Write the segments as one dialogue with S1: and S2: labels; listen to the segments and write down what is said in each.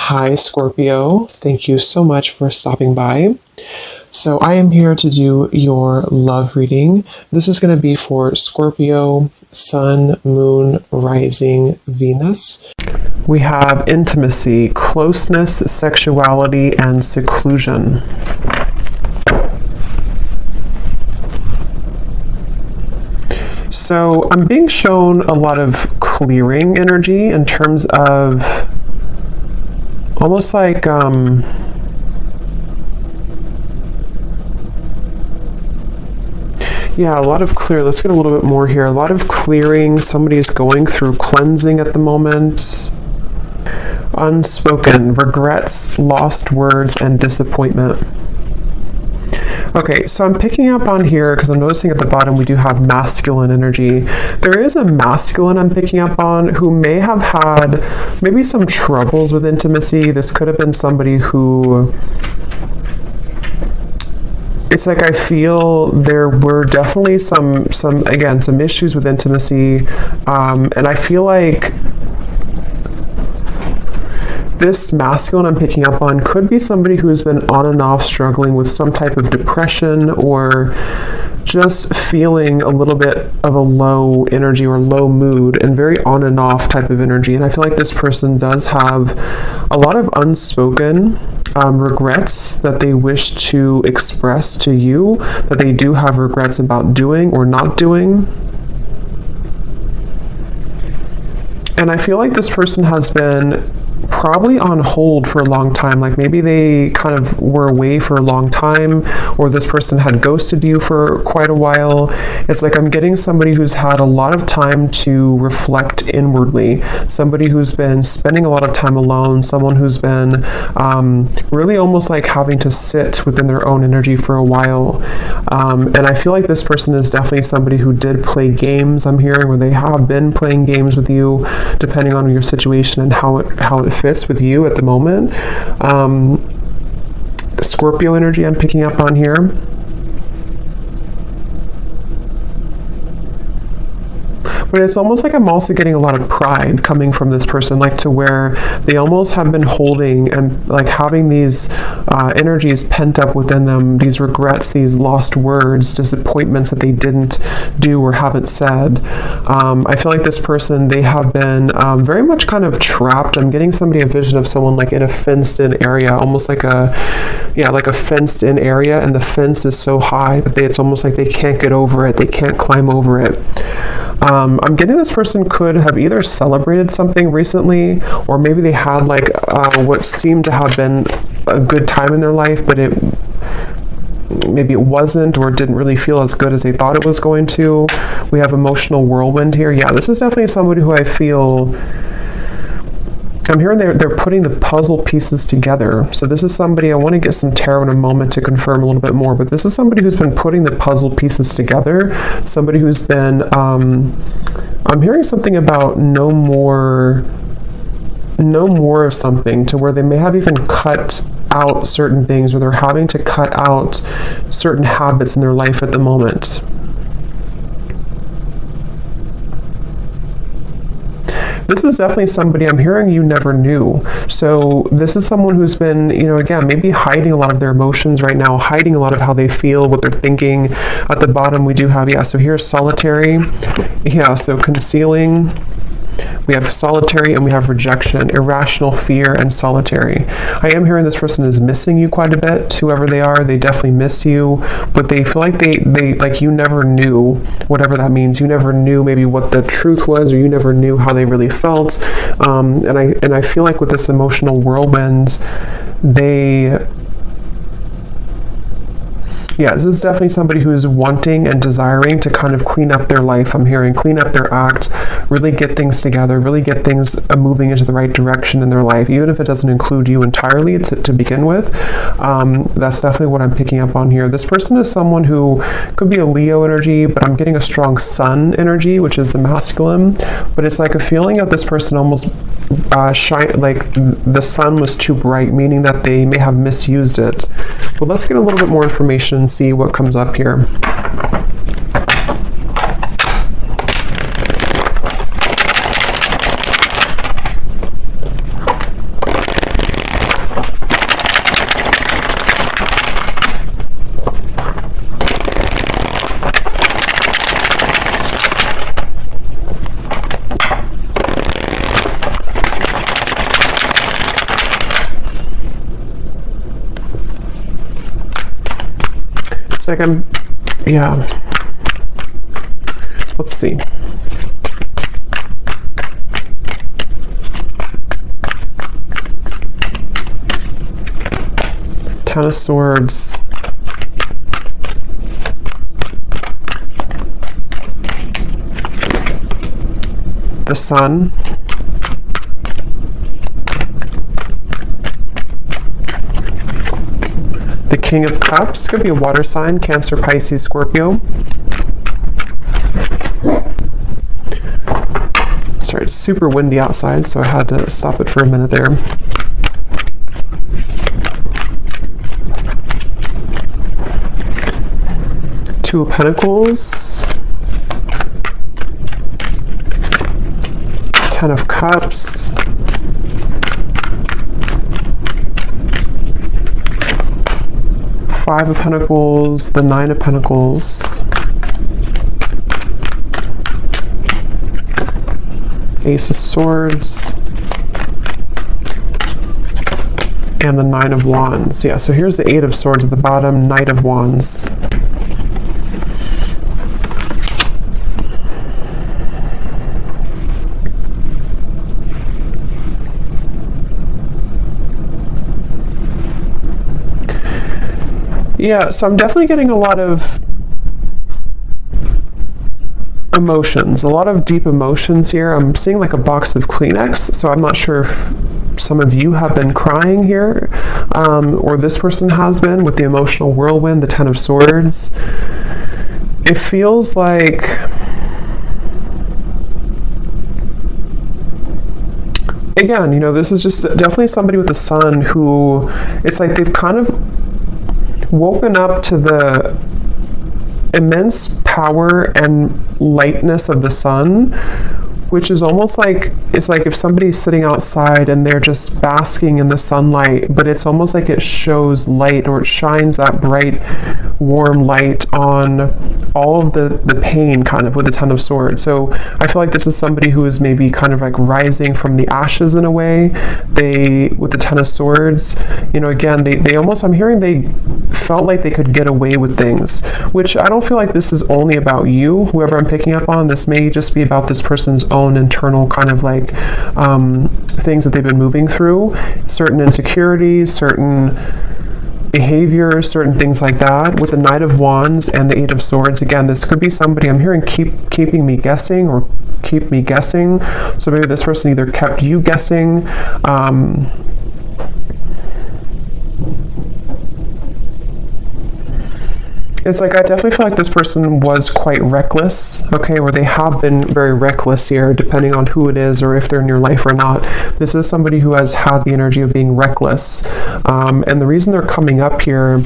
S1: Hi, Scorpio. Thank you so much for stopping by. So I am here to do your love reading. This is going to be for Scorpio, Sun, Moon, Rising, Venus. We have intimacy, closeness, sexuality, and seclusion. So I'm being shown a lot of clearing energy in terms of almost like a lot of clear. Let's get a little bit more here. A lot of clearing. Somebody's going through cleansing at the moment. Unspoken regrets, lost words, and disappointment. Okay, so I'm picking up on here because I'm noticing at the bottom we do have masculine energy. There is a masculine I'm picking up on who may have had maybe some troubles with intimacy. This could have been somebody who... It's like I feel there were definitely some issues with intimacy, and I feel like this masculine I'm picking up on could be somebody who's been on and off struggling with some type of depression or just feeling a little bit of a low energy or low mood and very on and off type of energy. And I feel like this person does have a lot of unspoken regrets that they wish to express to you, that they do have regrets about doing or not doing. And I feel like this person has been probably on hold for a long time. Like maybe they kind of were away for a long time, or this person had ghosted you for quite a while. It's like I'm getting somebody who's had a lot of time to reflect inwardly, somebody who's been spending a lot of time alone, someone who's been really almost like having to sit within their own energy for a while. And I feel like this person is definitely somebody who did play games, I'm hearing, where they have been playing games with you, depending on your situation and how it fits with you at the moment. Scorpio energy I'm picking up on here. But it's almost like I'm also getting a lot of pride coming from this person, like to where they almost have been holding and like having these energies pent up within them, these regrets, these lost words, disappointments that they didn't do or haven't said. I feel like this person, they have been very much kind of trapped. I'm getting a vision of someone like in a fenced-in area, almost like a fenced-in area, and the fence is so high that it's almost like they can't get over it, they can't climb over it. I'm getting this person could have either celebrated something recently, or maybe they had like what seemed to have been a good time in their life, but maybe it wasn't, or didn't really feel as good as they thought it was going to. We have emotional whirlwind here. Yeah, this is definitely somebody who I feel... I'm hearing they're putting the puzzle pieces together. So this is somebody, I want to get some tarot in a moment to confirm a little bit more, but this is somebody who's been putting the puzzle pieces together, somebody who's been, I'm hearing something about no more of something, to where they may have even cut out certain things, or they're having to cut out certain habits in their life at the moment. This is definitely somebody I'm hearing you never knew. So this is someone who's been, again, maybe hiding a lot of their emotions right now, hiding a lot of how they feel, what they're thinking. At the bottom we do have, so here's solitary. Yeah, so concealing. We have solitary and we have rejection, irrational fear, and solitary. I am hearing this person is missing you quite a bit. Whoever they are, they definitely miss you, but they feel like they like you never knew, whatever that means. You never knew maybe what the truth was, or you never knew how they really felt. And I feel like with this emotional whirlwind, this is definitely somebody who's wanting and desiring to kind of clean up their life. I'm hearing clean up their act, really get things together, really get things moving into the right direction in their life, even if it doesn't include you entirely to begin with. That's definitely what I'm picking up on here. This person is someone who could be a Leo energy, but I'm getting a strong Sun energy, which is the masculine. But it's like a feeling of this person almost like the sun was too bright, meaning that they may have misused it. But let's get a little bit more information and see what comes up here. like yeah. Let's see. Ten of Swords. The Sun. The King of Cups. Could be a water sign, Cancer, Pisces, Scorpio. Sorry, it's super windy outside, so I had to stop it for a minute there. Two of Pentacles. Ten of Cups. Five of Pentacles, the Nine of Pentacles. Ace of Swords. And the Nine of Wands. Yeah, so here's the Eight of Swords at the bottom, Knight of Wands. Yeah, so I'm definitely getting a lot of emotions, a lot of deep emotions here. I'm seeing like a box of Kleenex, so I'm not sure if some of you have been crying here, or this person has been with the emotional whirlwind, the Ten of Swords. It feels like again, you know, this is just definitely somebody with the Sun who, it's like they've kind of woken up to the immense power and lightness of the Sun, which is almost like, it's like if somebody's sitting outside and they're just basking in the sunlight, but it's almost like it shows light, or it shines that bright, warm light on all of the pain kind of with the Ten of Swords. So I feel like this is somebody who is maybe kind of like rising from the ashes in a way. They, with the Ten of Swords, you know, again, they almost, I'm hearing they felt like they could get away with things, which I don't feel like this is only about you, whoever I'm picking up on. This may just be about this person's own internal kind of like things that they've been moving through, certain insecurities, certain behaviors, certain things like that. With the Knight of Wands and the Eight of Swords, again, this could be somebody, I'm hearing keeping me guessing, or keep me guessing. So maybe this person either kept you guessing, it's like I definitely feel like this person was quite reckless, okay, or they have been very reckless here, depending on who it is or if they're in your life or not. This is somebody who has had the energy of being reckless. And the reason they're coming up here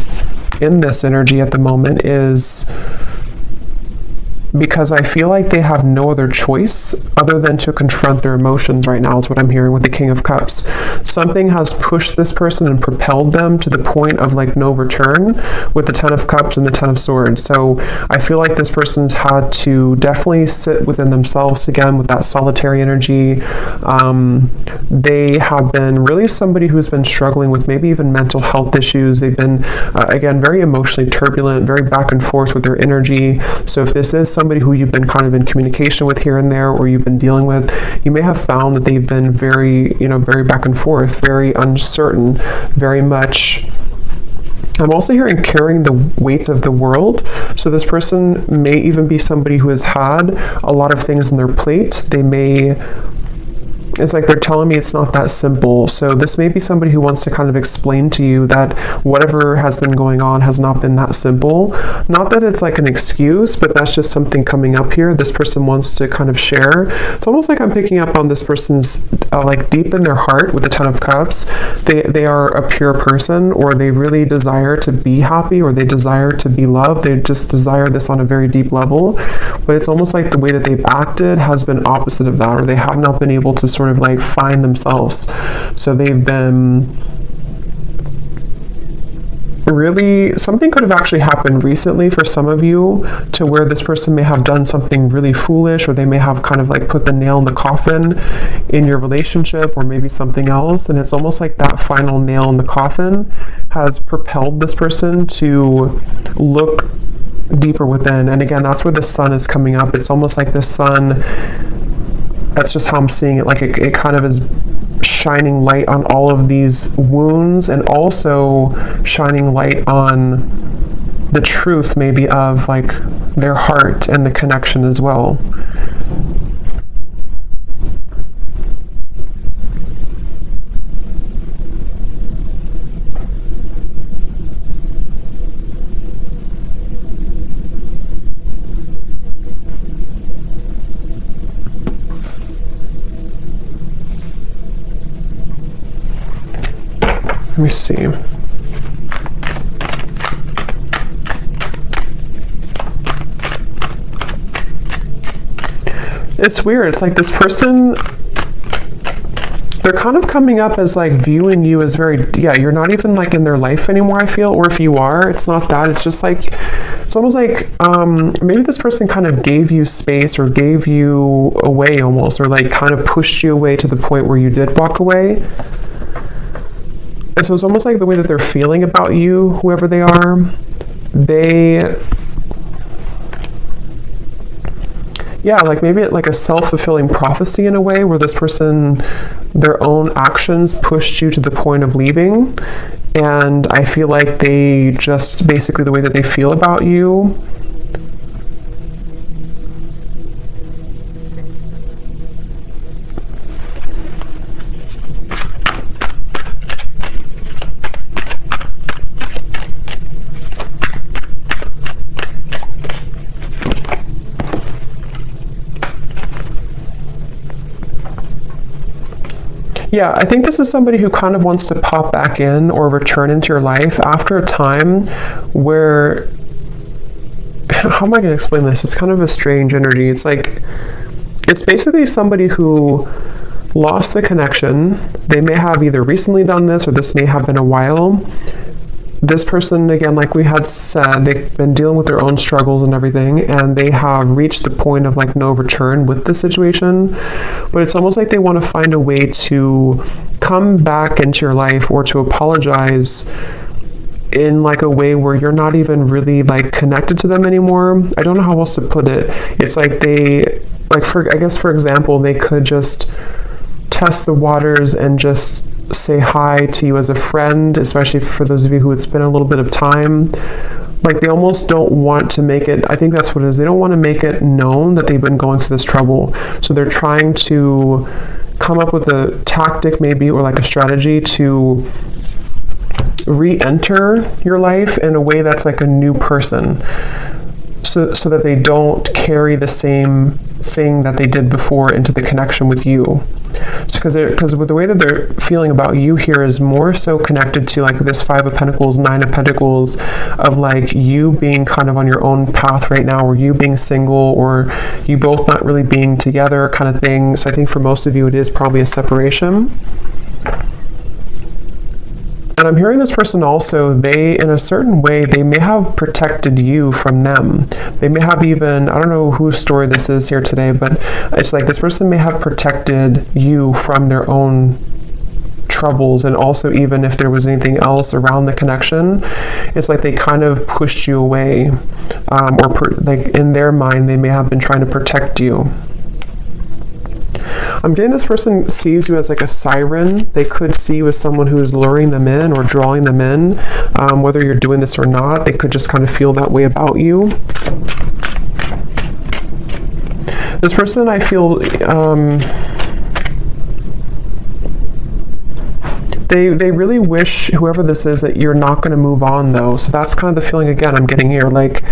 S1: in this energy at the moment is because I feel like they have no other choice other than to confront their emotions right now, is what I'm hearing with the King of Cups. Something has pushed this person and propelled them to the point of like no return with the Ten of Cups and the Ten of Swords. So I feel like this person's had to definitely sit within themselves again with that solitary energy. They have been really somebody who's been struggling with maybe even mental health issues. They've been, again, very emotionally turbulent, very back and forth with their energy. So if this is somebody who you've been kind of in communication with here and there, or you've been dealing with, you may have found that they've been very, you know, very back and forth, very uncertain, very much. I'm also hearing carrying the weight of the world. So this person may even be somebody who has had a lot of things on their plate. They may, it's like they're telling me it's not that simple. So this may be somebody who wants to kind of explain to you that whatever has been going on has not been that simple. Not that it's like an excuse, but that's just something coming up here. This person wants to kind of share. It's almost like I'm picking up on this person's like deep in their heart with the Ten of Cups. They are a pure person, or they really desire to be happy, or they desire to be loved. They just desire this on a very deep level. But it's almost like the way that they've acted has been opposite of that, or they have not been able to sort of like find themselves. So they've been really, something could have actually happened recently for some of you, to where this person may have done something really foolish, or they may have kind of like put the nail in the coffin in your relationship, or maybe something else. And it's almost like that final nail in the coffin has propelled this person to look deeper within. And again, that's where the sun is coming up. It's almost like the sun, that's just how I'm seeing it. Like it kind of is shining light on all of these wounds, and also shining light on the truth maybe of like their heart and the connection as well. Let me see. It's weird. It's like this person, they're kind of coming up as like viewing you as very, you're not even like in their life anymore, I feel. Or if you are, it's not that. It's just like, it's almost like maybe this person kind of gave you space, or gave you away almost, or like kind of pushed you away to the point where you did walk away. And so it's almost like the way that they're feeling about you, whoever they are, like maybe like a self-fulfilling prophecy in a way, where this person, their own actions pushed you to the point of leaving. And I feel like they just, basically the way that they feel about you, I think this is somebody who kind of wants to pop back in or return into your life after a time where, how am I going to explain this? It's kind of a strange energy. It's like, it's basically somebody who lost the connection. They may have either recently done this, or this may have been a while. This person, again, like we had said, they've been dealing with their own struggles and everything, and they have reached the point of like no return with the situation. But it's almost like they want to find a way to come back into your life, or to apologize in like a way where you're not even really like connected to them anymore. I don't know how else to put it. It's like they, like I guess for example, they could just test the waters and just say hi to you as a friend, especially for those of you who it's been a little bit of time. Like they almost don't want to make it, I think that's what it is, they don't want to make it known that they've been going through this trouble. So they're trying to come up with a tactic maybe, or like a strategy to re-enter your life in a way that's like a new person, so that they don't carry the same thing that they did before into the connection with you. Because with the way that they're feeling about you here is more so connected to like this 5 of Pentacles, 9 of Pentacles, of like you being kind of on your own path right now, or you being single, or you both not really being together kind of thing. So I think for most of you it is probably a separation. And I'm hearing this person also, they, in a certain way, they may have protected you from them. They may have even, I don't know whose story this is here today, but it's like this person may have protected you from their own troubles. And also, even if there was anything else around the connection, it's like they kind of pushed you away. Like in their mind, they may have been trying to protect you. I'm getting this person sees you as like a siren. They could see you as someone who is luring them in or drawing them in. Whether you're doing this or not, they could just kind of feel that way about you. This person, I feel, they really wish, whoever this is, that you're not going to move on though. So that's kind of the feeling again I'm getting here. Like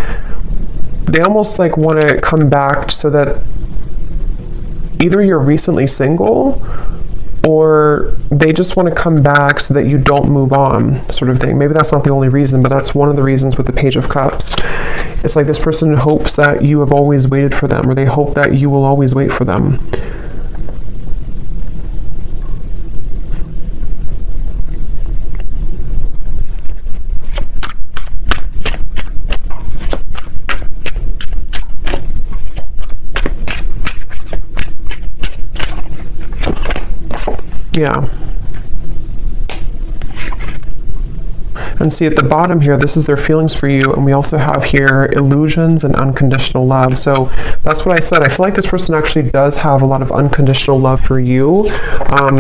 S1: they almost like want to come back so that either you're recently single, or they just want to come back so that you don't move on, sort of thing. Maybe that's not the only reason, but that's one of the reasons with the Page of Cups. It's like this person hopes that you have always waited for them, or they hope that you will always wait for them. Yeah. And see at the bottom here, this is their feelings for you. And we also have here illusions and unconditional love. So that's what I said. I feel like this person actually does have a lot of unconditional love for you,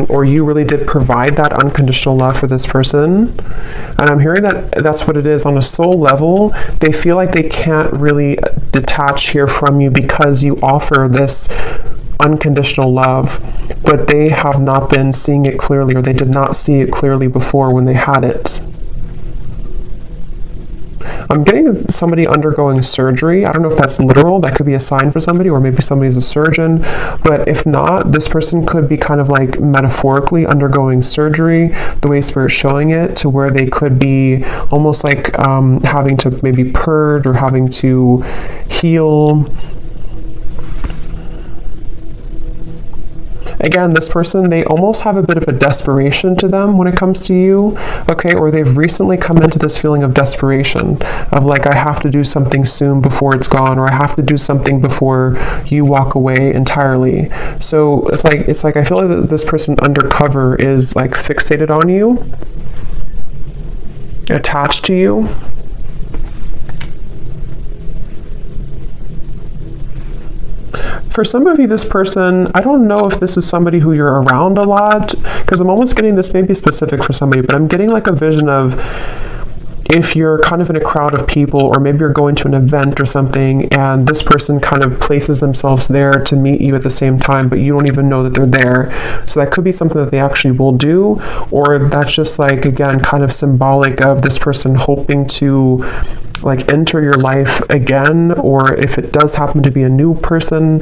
S1: or you really did provide that unconditional love for this person. And I'm hearing that that's what it is. On a soul level, they feel like they can't really detach here from you because you offer this unconditional love, but they have not been seeing it clearly, or they did not see it clearly before when they had it. I'm getting somebody undergoing surgery. I don't know if that's literal. That could be a sign for somebody, or maybe somebody's a surgeon. But if not, this person could be kind of like metaphorically undergoing surgery, the way Spirit's showing it, to where they could be almost like having to maybe purge or having to heal. Again, this person, they almost have a bit of a desperation to them when it comes to you, okay? Or they've recently come into this feeling of desperation, of like, I have to do something soon before it's gone, or I have to do something before you walk away entirely. So it's like I feel like that this person undercover is like fixated on you, attached to you. For some of you, this person, I don't know if this is somebody who you're around a lot, because I'm almost getting this may be specific for somebody, but I'm getting like a vision of if you're kind of in a crowd of people, or maybe you're going to an event or something, and this person kind of places themselves there to meet you at the same time, but you don't even know that they're there. So that could be something that they actually will do, or that's just like, again, kind of symbolic of this person hoping to like enter your life again, or if it does happen to be a new person,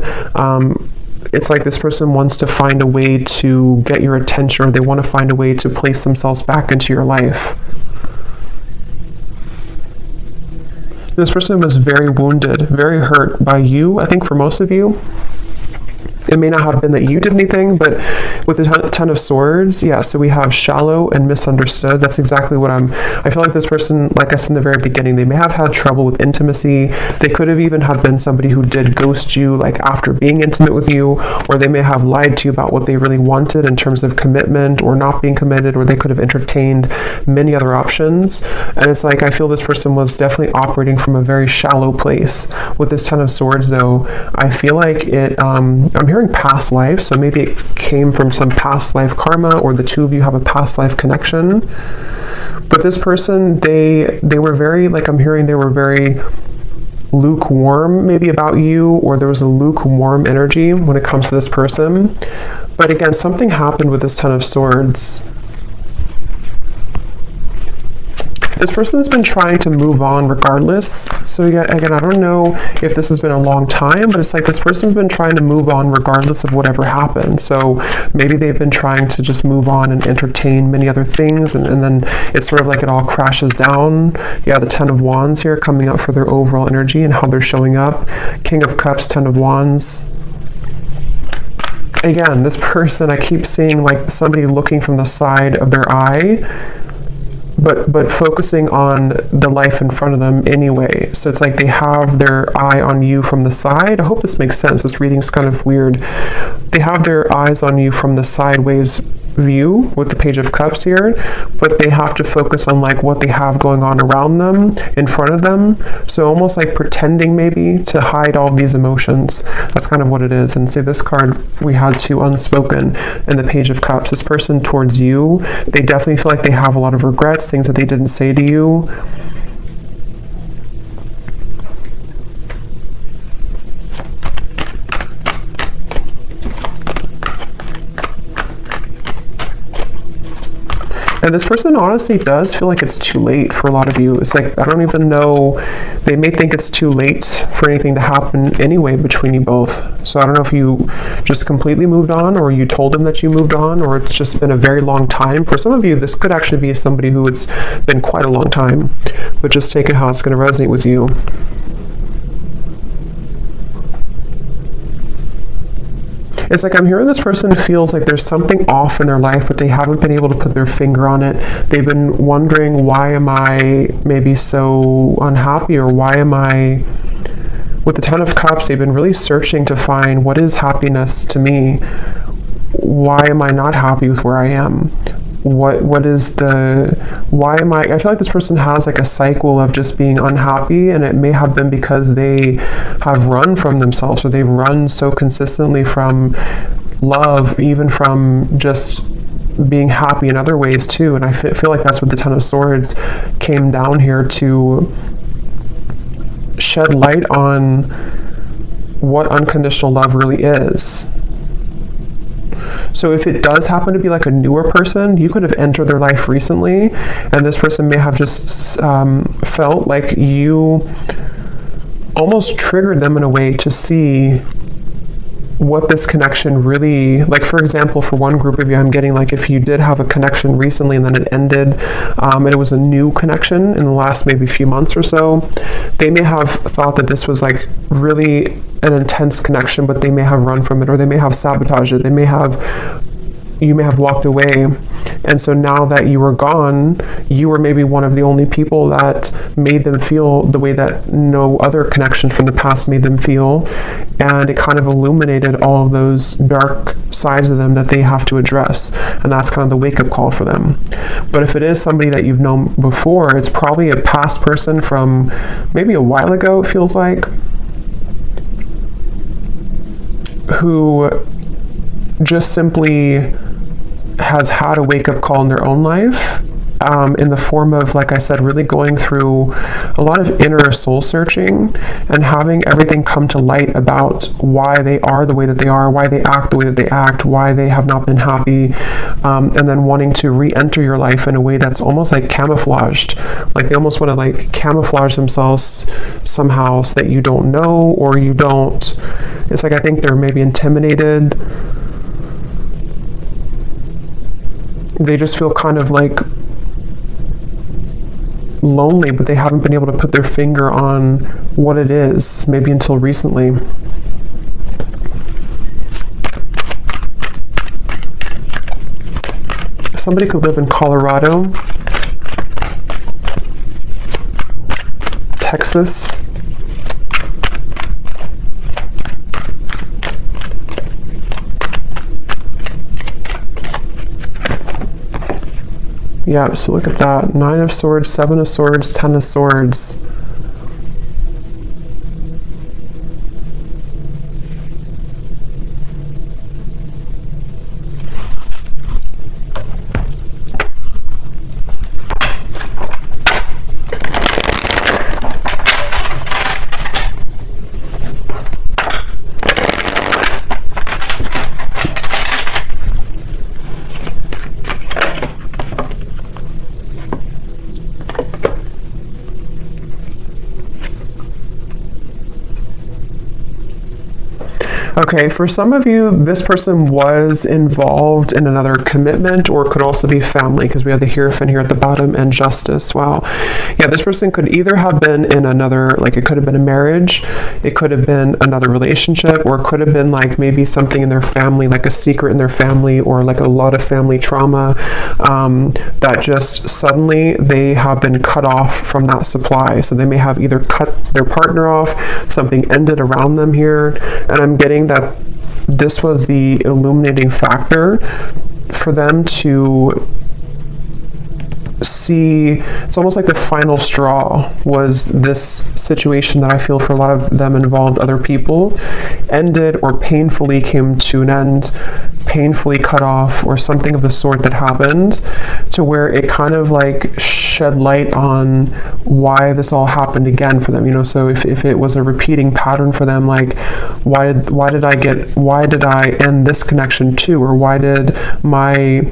S1: it's like this person wants to find a way to get your attention, or they want to find a way to place themselves back into your life. This person was very wounded, very hurt by you, I think for most of you. It may not have been that you did anything, but with the Ten of Swords, yeah, so we have shallow and misunderstood. That's exactly what I feel like this person, like I said in the very beginning, they may have had trouble with intimacy. They could have even have been somebody who did ghost you, like after being intimate with you, or they may have lied to you about what they really wanted in terms of commitment or not being committed, or they could have entertained many other options. And it's like, I feel this person was definitely operating from a very shallow place. With this Ten of Swords, though, I feel like it, I'm hearing past life, so maybe it came from some past life karma, or the two of you have a past life connection. But this person, they were very, like I'm hearing, they were very lukewarm maybe about you, or there was a lukewarm energy when it comes to this person. But again, something happened with this Ten of Swords. This person has been trying to move on regardless. So again, I don't know if this has been a long time, but it's like this person's been trying to move on regardless of whatever happened. So maybe they've been trying to just move on and entertain many other things, and then it's sort of like it all crashes down. Yeah, the Ten of Wands here coming up for their overall energy and how they're showing up. King of Cups, Ten of Wands. Again, this person, I keep seeing like somebody looking from the side of their eye, but focusing on the life in front of them anyway. So it's like they have their eye on you from the side. I hope this makes sense. This reading's kind of weird. They have their eyes on you from the sideways view with the Page of Cups here, but they have to focus on like what they have going on around them, in front of them. So almost like pretending maybe to hide all these emotions. That's kind of what it is. And say this card, we had two unspoken in the Page of Cups. This person towards you, they definitely feel like they have a lot of regrets, things that they didn't say to you. And this person honestly does feel like it's too late for a lot of you. It's like, I don't even know, they may think it's too late for anything to happen anyway between you both. So I don't know if you just completely moved on, or you told them that you moved on, or it's just been a very long time. For some of you, this could actually be somebody who it's been quite a long time, but just take it how it's going to resonate with you. It's like I'm hearing this person feels like there's something off in their life, but they haven't been able to put their finger on it. They've been wondering, why am I maybe so unhappy, or why am I... With the Ten of Cups, they've been really searching to find what is happiness to me. why am I not happy with where I am? What is the, why am I feel like this person has like a cycle of just being unhappy, and it may have been because they have run from themselves, or they've run so consistently from love, even from just being happy in other ways too. And I feel like that's what the Ten of Swords came down here to shed light on, what unconditional love really is. So if it does happen to be like a newer person, you could have entered their life recently, and this person may have just felt like you almost triggered them in a way to see what this connection really, like for example, for one group of you, I'm getting like if you did have a connection recently and then it ended, and it was a new connection in the last maybe few months or so, they may have thought that this was like really an intense connection, but they may have run from it, or they may have sabotaged it. You may have walked away, and so now that you were gone, you were maybe one of the only people that made them feel the way that no other connection from the past made them feel, and it kind of illuminated all of those dark sides of them that they have to address, and that's kind of the wake-up call for them. But if it is somebody that you've known before, it's probably a past person from maybe a while ago, it feels like, who just simply has had a wake-up call in their own life, in the form of, like I said, really going through a lot of inner soul searching and having everything come to light about why they are the way that they are, why they act the way that they act, why they have not been happy, and then wanting to re-enter your life in a way that's almost like camouflaged. Like they almost want to like camouflage themselves somehow so that you don't know, or you don't, it's like I think they're maybe intimidated. They just feel kind of like lonely, but they haven't been able to put their finger on what it is, maybe until recently. Somebody could live in Colorado, Texas, yeah, so look at that. 9 of Swords, 7 of Swords, 10 of Swords. Okay, for some of you, this person was involved in another commitment, or could also be family, because we have the Hierophant here at the bottom and Justice. Wow. Yeah, this person could either have been in another, like it could have been a marriage, it could have been another relationship, or it could have been like maybe something in their family, like a secret in their family, or like a lot of family trauma, that just suddenly they have been cut off from that supply. So they may have either cut their partner off, something ended around them here, and I'm getting that this was the illuminating factor for them to see. It's almost like the final straw was this situation that I feel for a lot of them involved other people, ended or painfully came to an end, painfully cut off, or something of the sort that happened, to where it kind of like shed light on why this all happened again for them, you know. So if it was a repeating pattern for them, like why did I end this connection too, or why did my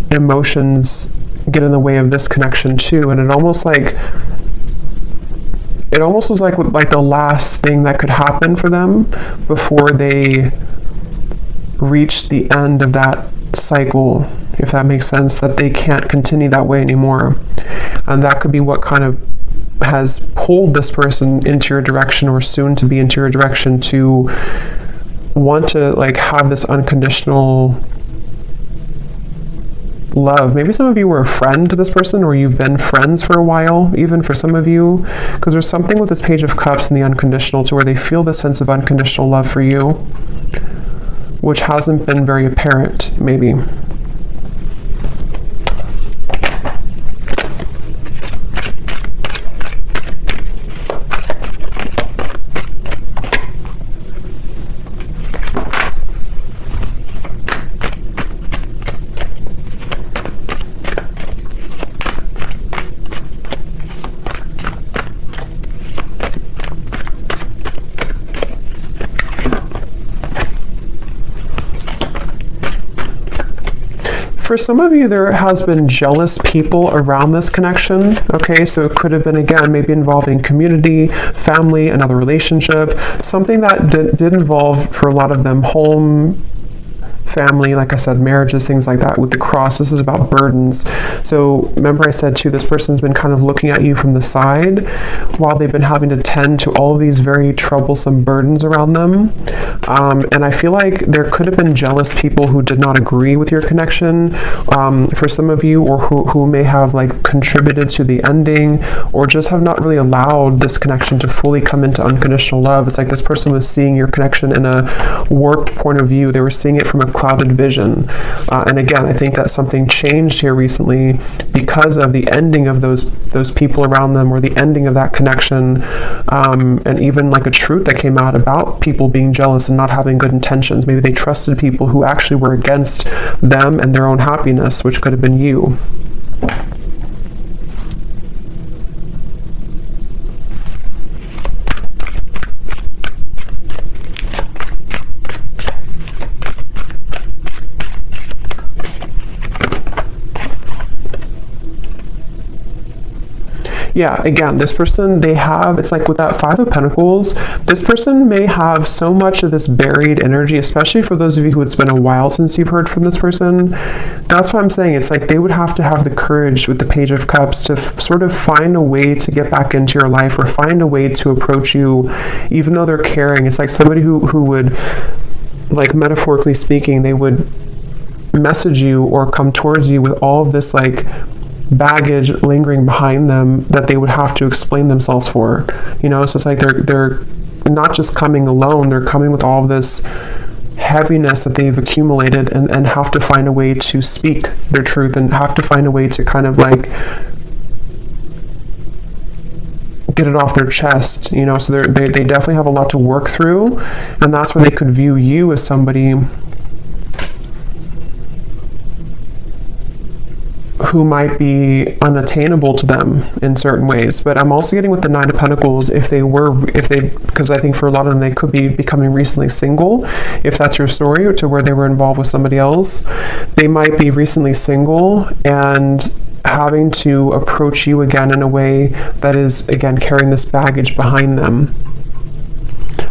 S1: emotions get in the way of this connection too? And it almost was like the last thing that could happen for them before they reach the end of that cycle, if that makes sense, that they can't continue that way anymore. And that could be what kind of has pulled this person into your direction, or soon to be into your direction, to want to like have this unconditional love. Maybe some of you were a friend to this person, or you've been friends for a while, even for some of you, because there's something with this Page of Cups and the unconditional, to where they feel the sense of unconditional love for you. which hasn't been very apparent, maybe. For some of you, there has been jealous people around this connection, okay? So it could have been, again, maybe involving community, family, another relationship, something that did involve, for a lot of them, home, family, like I said, marriages, things like that. With the cross, this is about burdens. So remember I said too, this person's been kind of looking at you from the side while they've been having to tend to all of these very troublesome burdens around them. And I feel like there could have been jealous people who did not agree with your connection, for some of you, or who may have like contributed to the ending, or just have not really allowed this connection to fully come into unconditional love. It's like this person was seeing your connection in a warped point of view. They were seeing it from a clouded vision. And again, I think that something changed here recently because of the ending of those people around them, or the ending of that connection, and even like a truth that came out about people being jealous and not having good intentions. Maybe they trusted people who actually were against them and their own happiness, which could have been you. Yeah, again, this person, it's like with that Five of Pentacles, this person may have so much of this buried energy, especially for those of you who it's been a while since you've heard from this person. That's what I'm saying. It's like they would have to have the courage with the Page of Cups to sort of find a way to get back into your life, or find a way to approach you, even though they're caring. It's like somebody who would, like metaphorically speaking, they would message you or come towards you with all of this like baggage lingering behind them that they would have to explain themselves for, so it's like they're not just coming alone, they're coming with all of this heaviness that they've accumulated, and have to find a way to speak their truth, and have to find a way to kind of like get it off their chest, so they definitely have a lot to work through, and that's where they could view you as somebody who might be unattainable to them in certain ways. But I'm also getting with the Nine of Pentacles, because I think for a lot of them, they could be becoming recently single, if that's your story, to where they were involved with somebody else. They might be recently single and having to approach you again in a way that is, again, carrying this baggage behind them.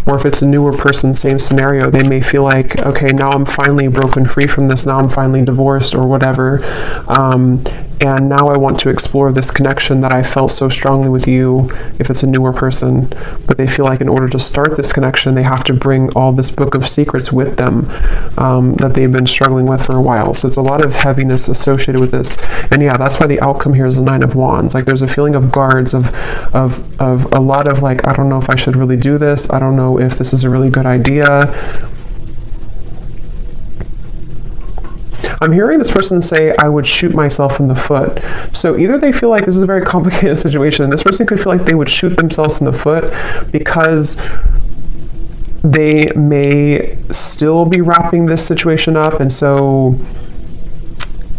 S1: Or if it's a newer person, same scenario, they may feel like, okay, now I'm finally broken free from this, now I'm finally divorced or whatever, and now I want to explore this connection that I felt so strongly with you, if it's a newer person. But they feel like in order to start this connection, they have to bring all this book of secrets with them, that they've been struggling with for a while. So it's a lot of heaviness associated with this. And yeah, that's why the outcome here is the Nine of Wands. Like there's a feeling of guards, of a lot of like, I don't know if I should really do this, I don't know if this is a really good idea. I'm hearing this person say, I would shoot myself in the foot. So either they feel like this is a very complicated situation. This person could feel like they would shoot themselves in the foot because they may still be wrapping this situation up. And so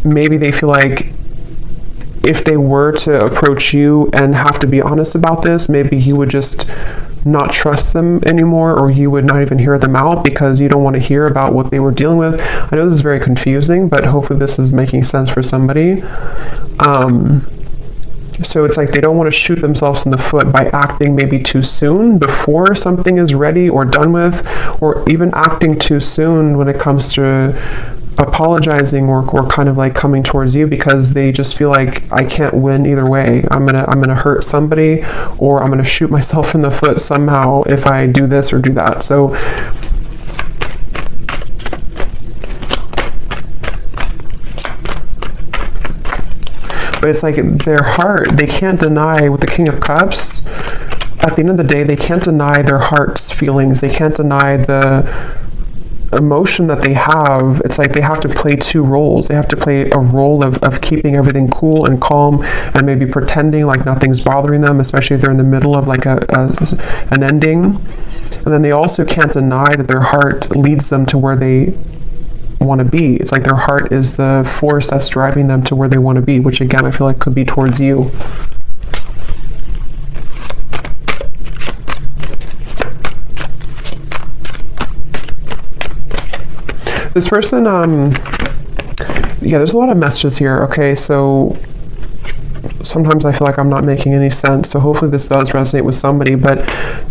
S1: maybe they feel like if they were to approach you and have to be honest about this, maybe you would just not trust them anymore, or you would not even hear them out because you don't want to hear about what they were dealing with. I know this is very confusing, but hopefully this is making sense for somebody. So it's like they don't want to shoot themselves in the foot by acting maybe too soon before something is ready or done with, or even acting too soon when it comes to apologizing or kind of like coming towards you, because they just feel like I can't win either way. I'm gonna hurt somebody, or I'm gonna shoot myself in the foot somehow if I do this or do that. So but it's like their heart, they can't deny, with the King of Cups, at the end of the day, they can't deny their heart's feelings. They can't deny the emotion that they have, it's like they have to play two roles. They have to play a role of keeping everything cool and calm and maybe pretending like nothing's bothering them, especially if they're in the middle of like an ending. And then they also can't deny that their heart leads them to where they want to be. It's like their heart is the force that's driving them to where they want to be, which again I feel like could be towards you. This person, yeah, there's a lot of messages here. Okay, so sometimes I feel like I'm not making any sense, so hopefully this does resonate with somebody. But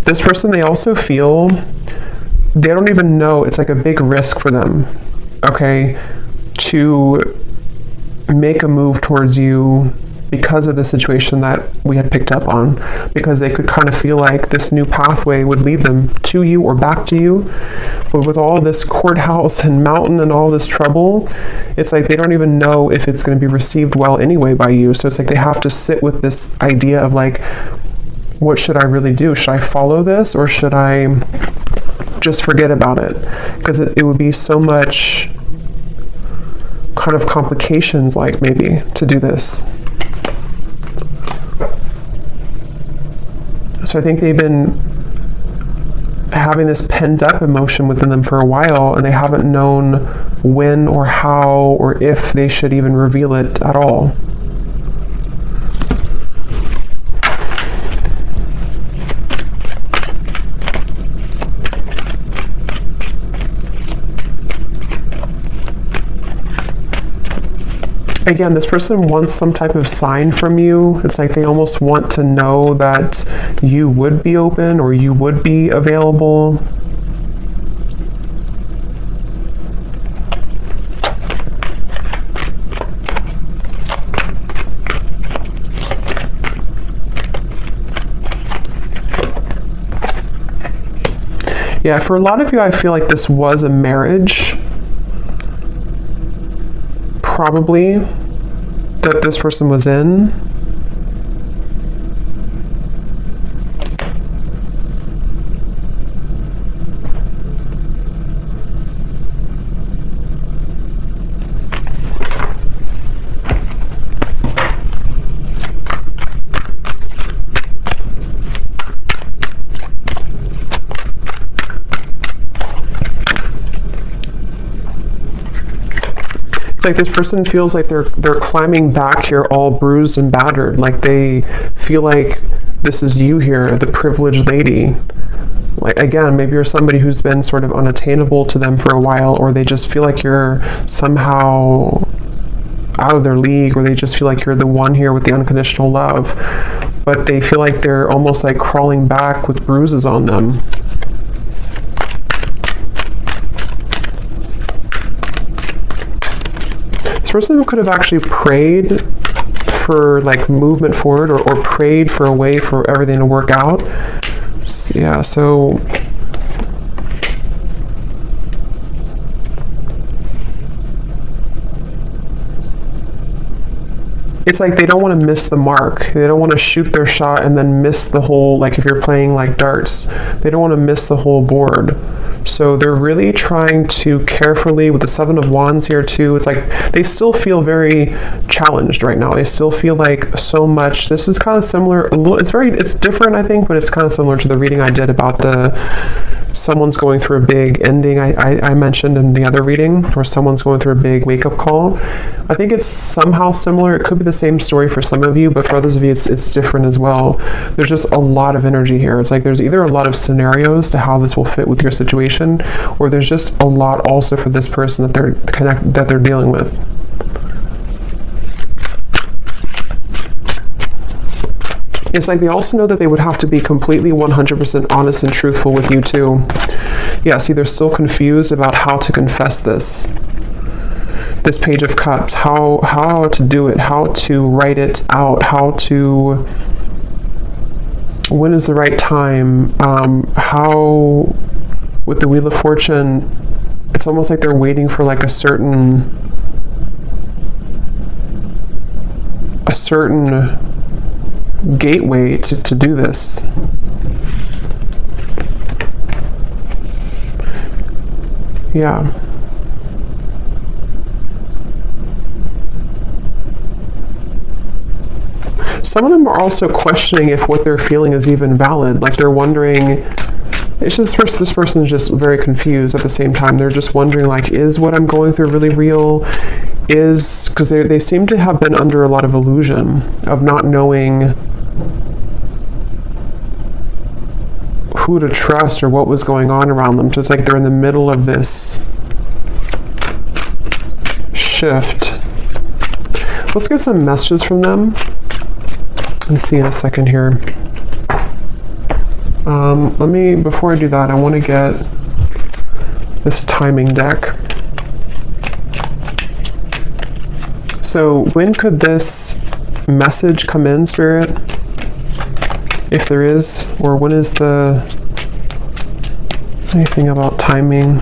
S1: this person, they also feel, they don't even know, it's like a big risk for them, okay, to make a move towards you because of the situation that we had picked up on, because they could kind of feel like this new pathway would lead them to you or back to you. But with all this courthouse and mountain and all this trouble, it's like they don't even know if it's going to be received well anyway by you. So it's like they have to sit with this idea of like, what should I really do? Should I follow this, or should I just forget about it? Because it would be so much kind of complications, like maybe, to do this. So I think they've been having this pent up emotion within them for a while, and they haven't known when or how or if they should even reveal it at all. Again, this person wants some type of sign from you. It's like they almost want to know that you would be open or you would be available. Yeah, for a lot of you, I feel like this was a marriage. Probably that this person was in. It's like this person feels like they're climbing back here all bruised and battered. Like they feel like this is you here, the privileged lady. Like again, maybe you're somebody who's been sort of unattainable to them for a while, or they just feel like you're somehow out of their league, or they just feel like you're the one here with the unconditional love. But they feel like they're almost like crawling back with bruises on them. Person could have actually prayed for like movement forward, or prayed for a way for everything to work out. Yeah, so it's like they don't want to miss the mark. They don't want to shoot their shot and then miss the whole, like if you're playing like darts, they don't want to miss the whole board. So they're really trying to carefully, with the Seven of Wands here too, it's like they still feel very challenged right now. They still feel like so much. This is kind of similar, it's different I think, but it's kind of similar to the reading I did about someone's going through a big ending I mentioned in the other reading, where someone's going through a big wake-up call. I think it's somehow similar. It could be the same story for some of you, but for others of you it's different as well. There's just a lot of energy here. It's like there's either a lot of scenarios to how this will fit with your situation, or there's just a lot also for this person that they're dealing with. It's like they also know that they would have to be completely 100% honest and truthful with you too. Yeah, see, they're still confused about how to confess this Page of Cups, how to do it, how to write it out, when is the right time, how, with the Wheel of Fortune, it's almost like they're waiting for like a certain gateway to do this. Yeah. Some of them are also questioning if what they're feeling is even valid. Like they're wondering, it's just this person is just very confused at the same time. They're just wondering, like, is what I'm going through really real? Because they seem to have been under a lot of illusion of not knowing who to trust or what was going on around them. Just like they're in the middle of this shift. Let's get some messages from them. Let's see in a second here. Before I do that, I want to get this timing deck. So when could this message come in, Spirit? If there is, or when is anything about timing?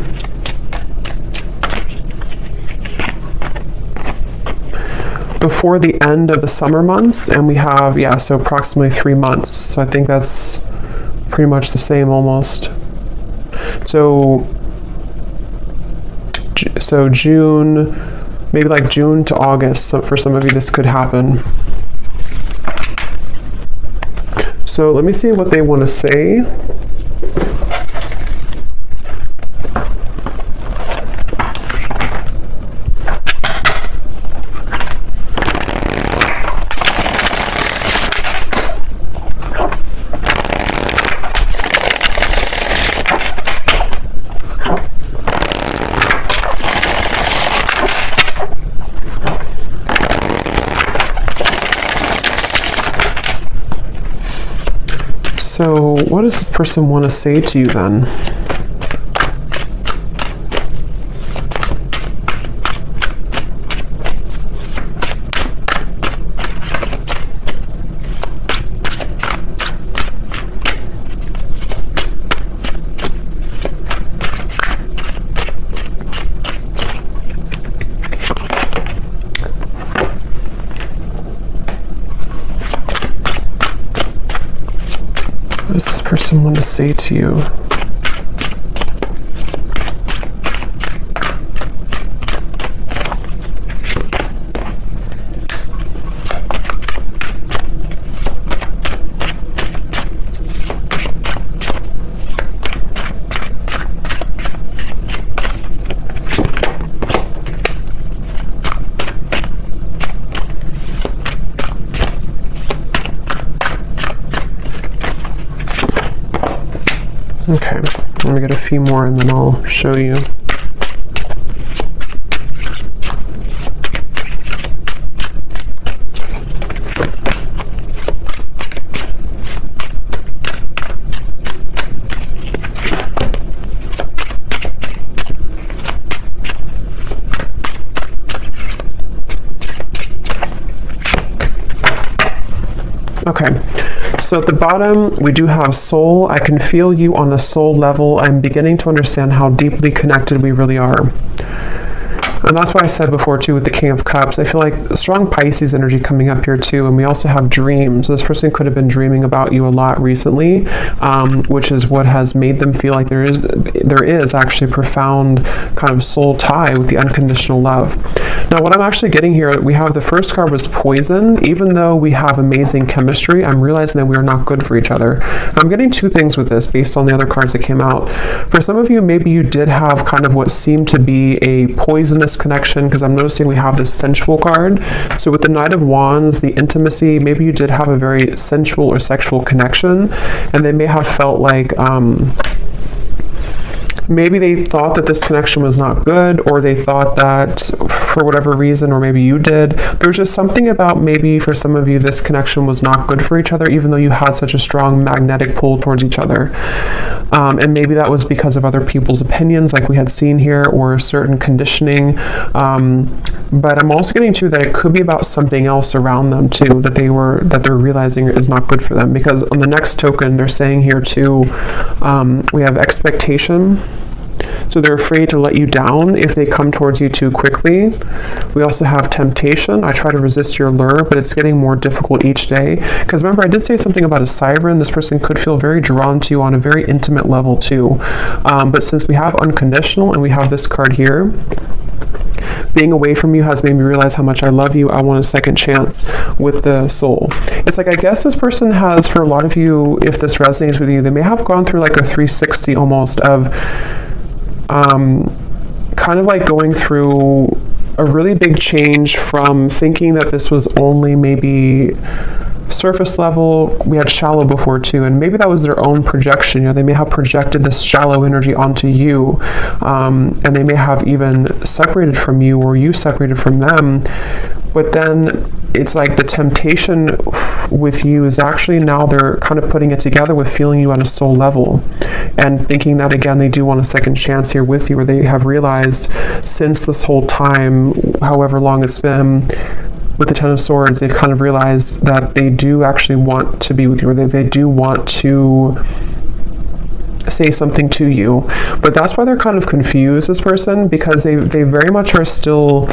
S1: Before the end of the summer months, and we have, so approximately 3 months. So I think that's pretty much the same almost. So June, maybe like June to August. So for some of you, this could happen. So let me see what they want to say. So what does this person want to say to you then? What does this person want to say to you? Okay, let me get a few more and then I'll show you. Okay. So at the bottom, we do have soul. I can feel you on a soul level. I'm beginning to understand how deeply connected we really are. And that's why I said before too with the King of Cups, I feel like strong Pisces energy coming up here too. And we also have dreams. This person could have been dreaming about you a lot recently, which is what has made them feel like there is actually a profound kind of soul tie with the unconditional love. Now what I'm actually getting here, we have the first card was poison. Even though we have amazing chemistry, I'm realizing that we are not good for each other. I'm getting two things with this based on the other cards that came out. For some of you, maybe you did have kind of what seemed to be a poisonous connection, because I'm noticing we have this sensual card. So with the Knight of Wands, the intimacy, maybe you did have a very sensual or sexual connection, and they may have felt like maybe they thought that this connection was not good, or they thought that for whatever reason, or maybe you did, there's just something about maybe for some of you this connection was not good for each other, even though you had such a strong magnetic pull towards each other. And maybe that was because of other people's opinions like we had seen here, or certain conditioning. But I'm also getting to that it could be about something else around them too, that they're realizing is not good for them. Because on the next token, they're saying here too, we have expectation. So they're afraid to let you down if they come towards you too quickly. We also have temptation. I try to resist your lure, but it's getting more difficult each day. Because remember, I did say something about a siren. This person could feel very drawn to you on a very intimate level too. But since we have unconditional and we have this card here, being away from you has made me realize how much I love you. I want a second chance with the soul. It's like, I guess this person has, for a lot of you, if this resonates with you, they may have gone through like a 360 almost of kind of like going through a really big change from thinking that this was only maybe surface level. We had shallow before too, and maybe that was their own projection. You know, they may have projected this shallow energy onto you, and they may have even separated from you, or you separated from them. But then it's like the temptation with you is actually now they're kind of putting it together with feeling you on a soul level and thinking that, again, they do want a second chance here with you, or they have realized since this whole time, however long it's been, with the Ten of Swords, they've kind of realized that they do actually want to be with you, or they do want to say something to you. But that's why they're kind of confused, this person, because they very much are still...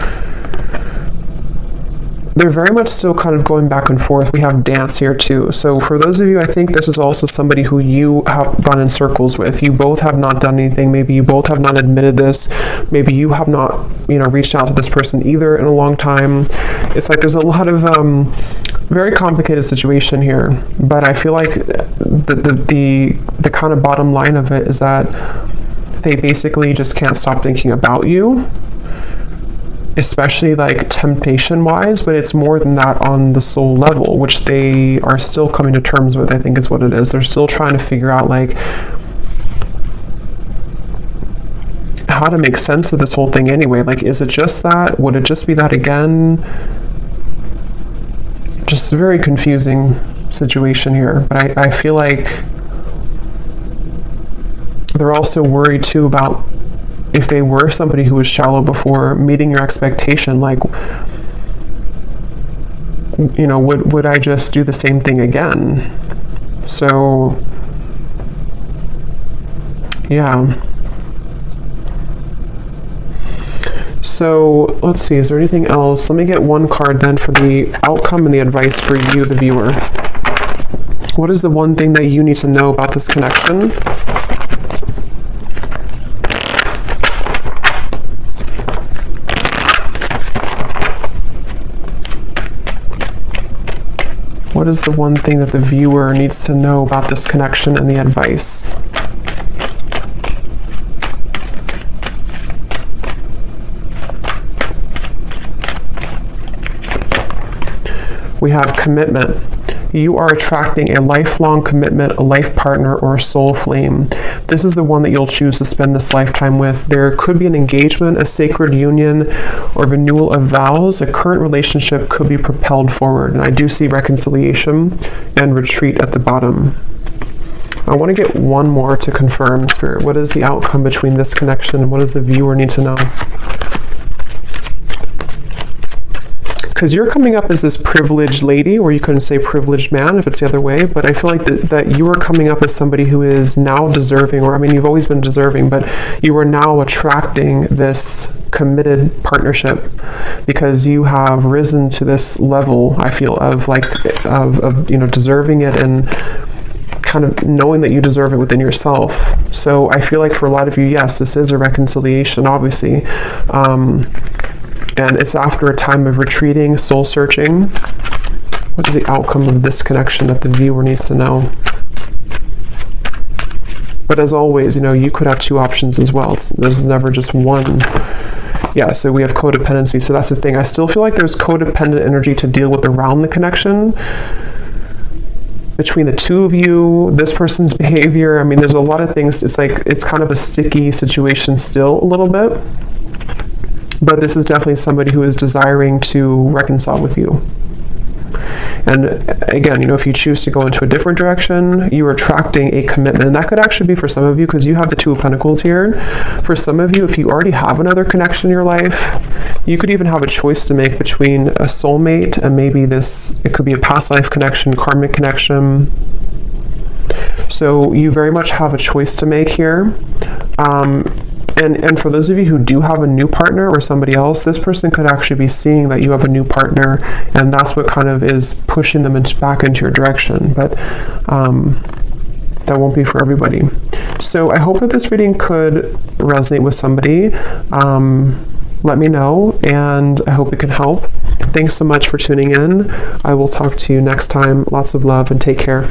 S1: They're very much still kind of going back and forth. We have dance here too. So for those of you, I think this is also somebody who you have gone in circles with. You both have not done anything. Maybe you both have not admitted this. Maybe you have not, reached out to this person either in a long time. It's like there's a lot of very complicated situation here. But I feel like the kind of bottom line of it is that they basically just can't stop thinking about you, especially like temptation wise, but it's more than that on the soul level, which they are still coming to terms with, I think is what it is. They're still trying to figure out like how to make sense of this whole thing anyway. Like, is it just that? Would it just be that again? Just a very confusing situation here. But I feel like they're also worried too about, if they were somebody who was shallow before, meeting your expectation, like, would I just do the same thing again? So, yeah. So, let's see, is there anything else? Let me get one card then for the outcome and the advice for you, the viewer. What is the one thing that you need to know about this connection? What is the one thing that the viewer needs to know about this connection and the advice? We have commitment. You are attracting a lifelong commitment, a life partner, or a soul flame. This is the one that you'll choose to spend this lifetime with. There could be an engagement, a sacred union, or renewal of vows. A current relationship could be propelled forward. And I do see reconciliation and retreat at the bottom. I want to get one more to confirm, Spirit. What is the outcome between this connection, and what does the viewer need to know? Because you're coming up as this privileged lady, or you couldn't say privileged man if it's the other way, but I feel like that you are coming up as somebody who is now deserving, or you've always been deserving, but you are now attracting this committed partnership because you have risen to this level, I feel, of deserving it and kind of knowing that you deserve it within yourself. So I feel like for a lot of you, yes, this is a reconciliation, obviously. And it's after a time of retreating, soul searching. What is the outcome of this connection that the viewer needs to know? But as always, you could have two options as well. There's never just one. Yeah, so we have codependency. So that's the thing. I still feel like there's codependent energy to deal with around the connection between the two of you, this person's behavior. There's a lot of things. It's like, it's kind of a sticky situation still a little bit. But this is definitely somebody who is desiring to reconcile with you. And again, if you choose to go into a different direction, you are attracting a commitment. And that could actually be for some of you, because you have the Two of Pentacles here. For some of you, if you already have another connection in your life, you could even have a choice to make between a soulmate and maybe it could be a past life connection, karmic connection. So you very much have a choice to make here. And for those of you who do have a new partner or somebody else, this person could actually be seeing that you have a new partner, and that's what kind of is pushing them back into your direction. But that won't be for everybody. So I hope that this reading could resonate with somebody. Let me know, and I hope it can help. Thanks so much for tuning in. I will talk to you next time. Lots of love, and take care.